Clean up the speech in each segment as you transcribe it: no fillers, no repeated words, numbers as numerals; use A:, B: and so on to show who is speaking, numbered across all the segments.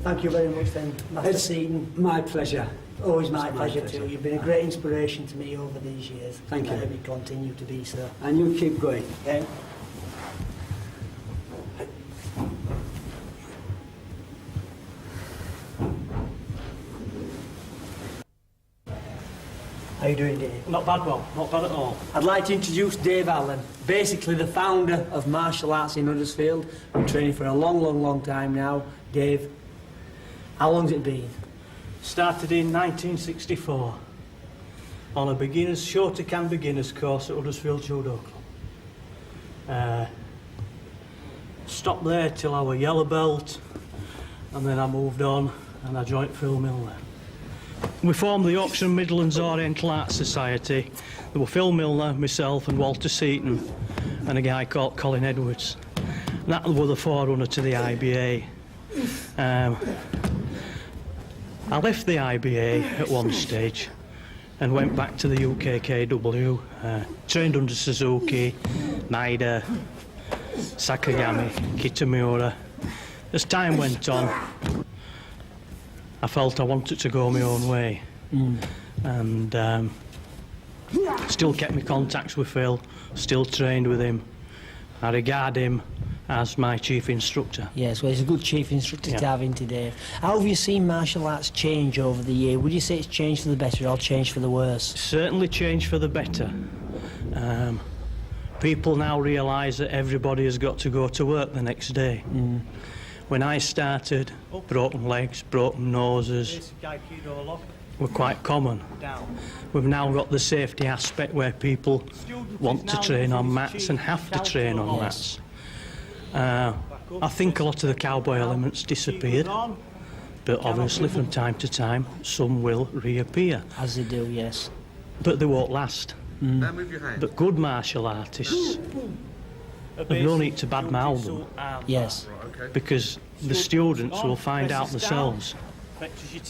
A: Thank you very much then, Master Seaton.
B: My pleasure.
A: Always my pleasure too. You've been a great inspiration to me over these years.
B: Thank you.
A: And let me continue to be so.
B: And you keep going.
A: Okay? How you doing, Dave?
C: Not bad, Bob. Not bad at all.
A: I'd like to introduce Dave Allen, basically the founder of martial arts in Huddersfield. Been training for a long time now. Dave, how long's it been?
C: Started in 1964 on a Shotokan beginners course at Huddersfield Judo Club. Stopped there till I was yellow belt, and then I moved on and I joined Phil Milner. We formed the Yorkshire and Midlands Oriental Arts Society. There were Phil Milner, myself and Walter Seaton and a guy called Colin Edwards. And that was the forerunner to the IBA. I left the IBA at one stage and went back to the UKKW, trained under Suzuki, Maida, Sakagami, Kitamura. As time went on, I felt I wanted to go my own way, and still kept my contacts with Phil, still trained with him. I regard him as my chief instructor.
A: Yes, well, he's a good chief instructor to have in today. How have you seen martial arts change over the year? Would you say it's changed for the better or changed for the worse?
C: Certainly changed for the better. People now realise that everybody has got to go to work the next day. When I started, broken legs, broken noses were quite common. We've now got the safety aspect where people want to train on mats and have to train on mats. I think a lot of the cowboy elements disappeared, but obviously from time to time some will reappear.
A: As they do, yes.
C: But they won't last. But good martial artists have no need to badmouth them.
A: Yes.
C: Because the students will find out themselves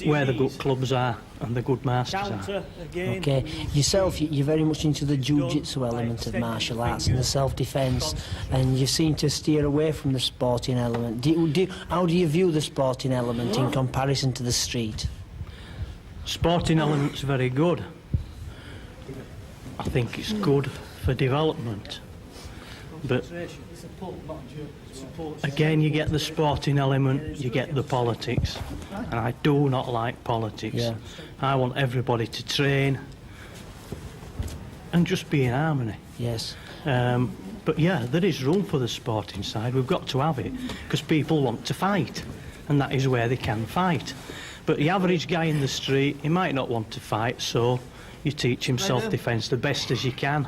C: where the good clubs are and the good masters are.
A: Okay. Yourself, you're very much into the jiu-jitsu element of martial arts and the self-defence, and you seem to steer away from the sporting element. How do you view the sporting element in comparison to the street?
C: Sporting element's very good. I think it's good for development. But again, you get the sporting element, you get the politics, and I do not like politics.
A: Yeah.
C: I want everybody to train and just be in harmony.
A: Yes.
C: But yeah, there is room for the sporting side. We've got to have it, because people want to fight, and that is where they can fight. But the average guy in the street, he might not want to fight, so you teach him self-defence the best as you can.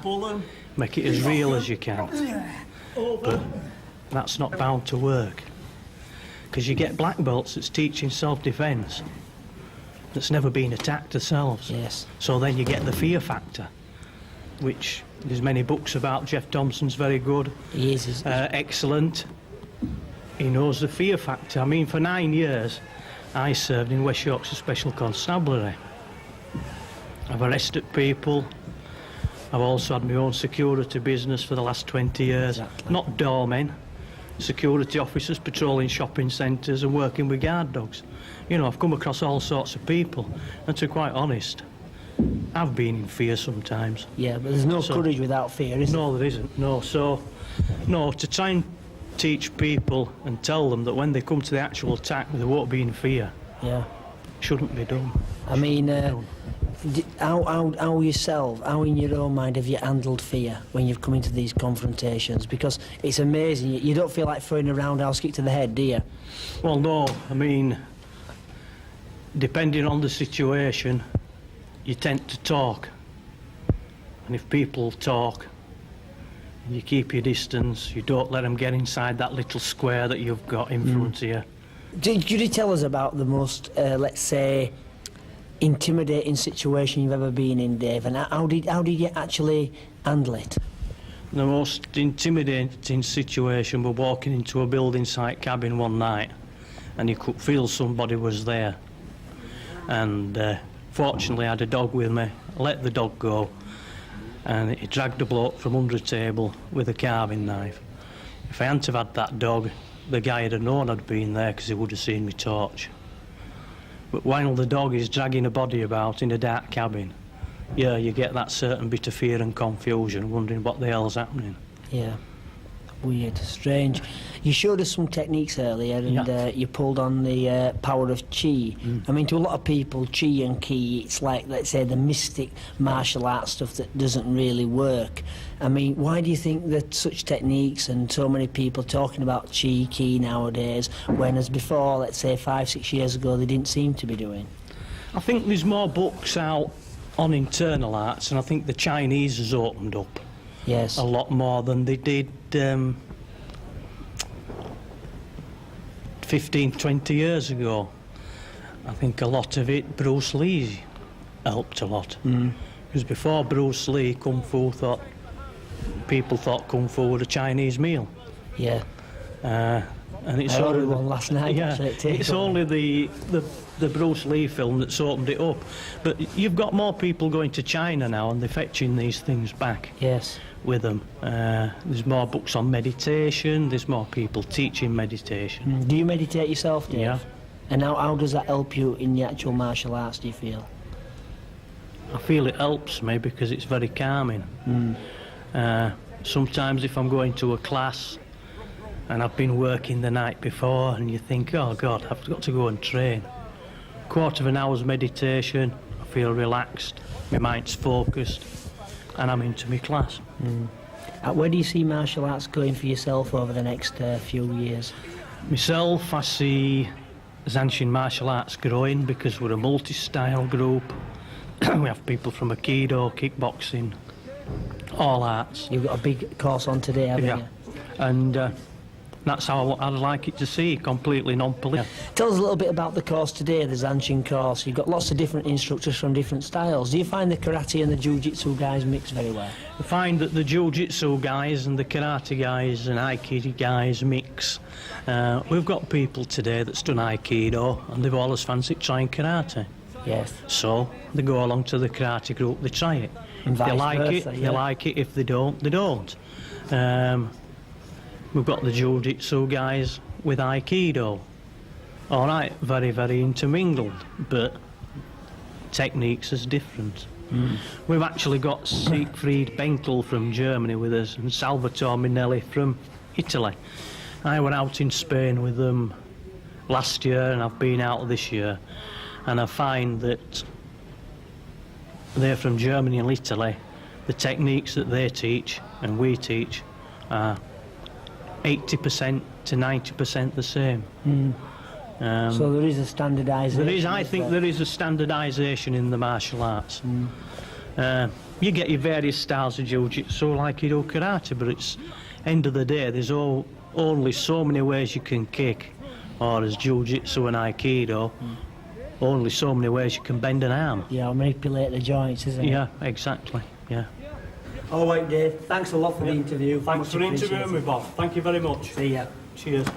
C: Make it as real as you can. But that's not bound to work, because you get black belts that's teaching self-defence that's never been attacked themselves.
A: Yes.
C: So then you get the fear factor, which there's many books about. Jeff Thompson's very good.
A: He is.
C: Excellent. He knows the fear factor. I mean, for 9 years I served in West Yorkshire Special Constabulary. I've arrested people. I've also had my own security business for the last 20 years.
A: Exactly.
C: Not doormen, security officers patrolling shopping centres and working with guard dogs. You know, I've come across all sorts of people, and to be quite honest, I've been in fear sometimes.
A: Yeah, but there's no courage without fear, is there?
C: No, there isn't, no. So, no, to try and teach people and tell them that when they come to the actual attack, they won't be in fear.
A: Yeah.
C: Shouldn't be done.
A: I mean, how yourself, how in your own mind have you handled fear when you've come into these confrontations? Because it's amazing, you don't feel like throwing a roundhouse kick to the head, do you?
C: Well, no, I mean, depending on the situation, you tend to talk. And if people talk, and you keep your distance, you don't let them get inside that little square that you've got in front of you.
A: Could you tell us about the most, let's say, intimidating situation you've ever been in, Dave, and how did you actually handle it?
C: The most intimidating situation, we're walking into a building site cabin one night, and you could feel somebody was there. And fortunately I had a dog with me. I let the dog go, and he dragged the bloke from under a table with a carving knife. If I hadn't have had that dog, the guy would have known I'd been there, because he would have seen me torch. But while the dog is dragging a body about in a dark cabin, yeah, you get that certain bit of fear and confusion, wondering what the hell's happening.
A: Yeah. Weird, strange. You showed us some techniques earlier, and you pulled on the power of chi. I mean, to a lot of people, chi and ki, it's like, let's say, the mystic martial arts stuff that doesn't really work. I mean, why do you think that such techniques and so many people talking about chi, ki nowadays, when as before, let's say 5-6 years ago, they didn't seem to be doing?
C: I think there's more books out on internal arts, and I think the Chinese has opened up.
A: Yes.
C: A lot more than they did 15, 20 years ago. I think a lot of it, Bruce Lee helped a lot. Because before Bruce Lee, people thought Kung Fu was a Chinese meal.
A: Yeah.
C: And it's
A: I ordered
C: only
A: one last night.
C: Yeah,
A: actually,
C: it's only the Bruce Lee film that's opened it up. But you've got more people going to China now, and they're fetching these things back.
A: Yes.
C: With them. There's more books on meditation, there's more people teaching meditation.
A: Do you meditate yourself, Dave?
C: Yeah.
A: And how does that help you in the actual martial arts, do you feel?
C: I feel it helps me because it's very calming. Sometimes if I'm going to a class and I've been working the night before and you think, oh God, I've got to go and train. Quarter of an hour's meditation, I feel relaxed, my mind's focused, and I'm into my class.
A: Where do you see martial arts going for yourself over the next few years?
C: Myself, I see Zanshin martial arts growing because we're a multi-style group. We have people from Aikido, kickboxing, all arts.
A: You've got a big course on today, haven't you?
C: And that's how I'd like it to see, completely non-political.
A: Tell us a little bit about the course today, the Zanshin course. You've got lots of different instructors from different styles. Do you find the karate and the jiu-jitsu guys mix very well?
C: I find that the jiu-jitsu guys and the karate guys and aikido guys mix. We've got people today that's done aikido and they've always fancied trying karate.
A: Yes.
C: So they go along to the karate group, they try it.
A: And
C: If they like
A: versa,
C: it,
A: yeah.
C: they like it. If they don't, they don't. We've got the jiu-jitsu guys with aikido. All right, very, very intermingled, but techniques is different. We've actually got Siegfried Benkel from Germany with us and Salvatore Minelli from Italy. I went out in Spain with them last year and I've been out this year, and I find that they're from Germany and Italy. The techniques that they teach and we teach are 80% to 90% the same.
A: So there is a standardisation.
C: I think there is a standardisation in the martial arts. You get your various styles of jiu-jitsu like you do karate, but it's end of the day there's only so many ways you can kick, or as jiu-jitsu and aikido, only so many ways you can bend an arm.
A: Yeah, manipulate the joints, isn't it?
C: Yeah, exactly, yeah.
A: All right, Dave. Thanks a lot for the interview.
C: Thanks
A: Much
C: for interviewing
A: appreciated.
C: me, Bob. Thank you very much.
A: See ya.
C: Cheers.